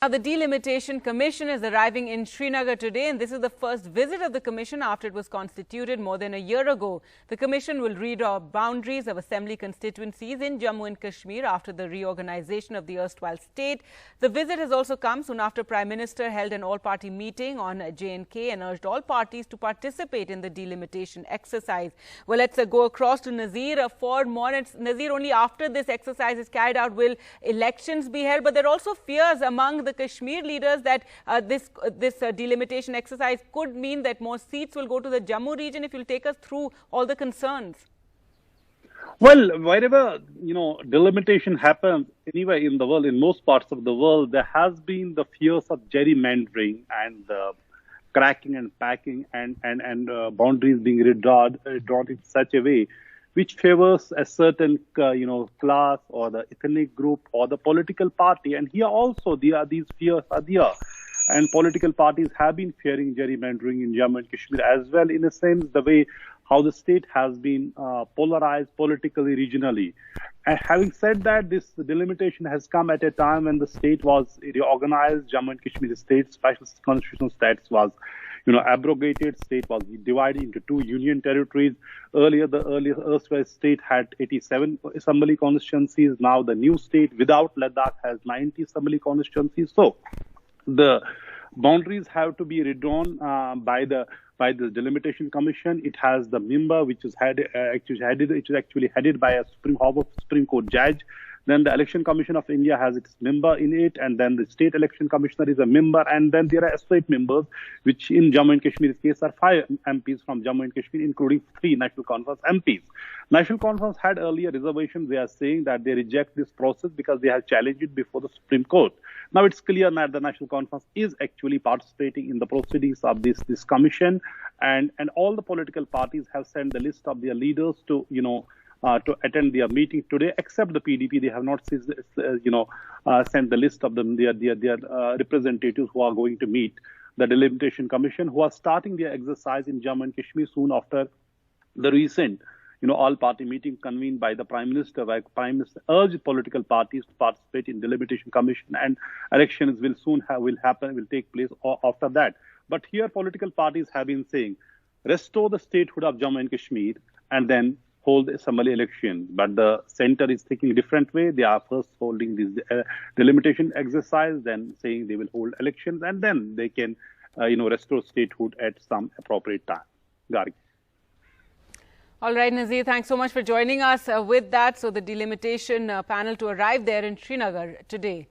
Now, the Delimitation Commission is arriving in Srinagar today, and this is the first visit of the Commission after it was constituted more than a year ago. The Commission will redraw boundaries of assembly constituencies in Jammu and Kashmir after the reorganization of the erstwhile state. The visit has also come soon after Prime Minister held an all-party meeting on J&K and urged all parties to participate in the delimitation exercise. Well, let's go across to Nazir for more. Nazir, only after this exercise is carried out will elections be held, but there are also fears among the Kashmir leaders that this delimitation exercise could mean that more seats will go to the Jammu region. If you'll take us through all the concerns. Well, wherever, delimitation happens anywhere in the world, in most parts of the world, there has been the fears of gerrymandering and cracking and packing and boundaries being drawn in such a way which favors a certain, class or the ethnic group or the political party. And here also, these fears are there. And political parties have been fearing gerrymandering in Jammu and Kashmir as well, in a sense, the way how the state has been polarized politically, regionally. And having said that, this delimitation has come at a time when the state was reorganized. Jammu and Kashmir state, special constitutional status was abrogated. State was divided into two union territories. Earlier, the erstwhile state had 87 assembly constituencies. Now the new state without Ladakh has 90 assembly constituencies. So the boundaries have to be redrawn by the Delimitation Commission. It has the member which is actually headed by a Supreme Court judge. Then the Election Commission of India has its member in it, and then the State Election Commissioner is a member, and then there are state members, which in Jammu and Kashmir's case are 5 MPs from Jammu and Kashmir, including 3 National Conference MPs. National Conference had earlier reservations. They are saying that they reject this process because they have challenged it before the Supreme Court. Now it's clear that the National Conference is actually participating in the proceedings of this commission, and all the political parties have sent the list of their leaders to attend their meeting today, except the PDP. They have not sent the list of them, their representatives who are going to meet the Delimitation Commission, who are starting their exercise in Jammu and Kashmir soon after the recent, all-party meeting convened by the Prime Minister, where Prime Minister urged political parties to participate in Delimitation Commission, and elections will take place after that. But here, political parties have been saying, restore the statehood of Jammu and Kashmir, and then hold assembly election. But the center is taking a different way. They are first holding this delimitation exercise, then saying they will hold elections, and then they can, restore statehood at some appropriate time. Gargi. All right, Nazir, thanks so much for joining us with that. So the delimitation panel to arrive there in Srinagar today.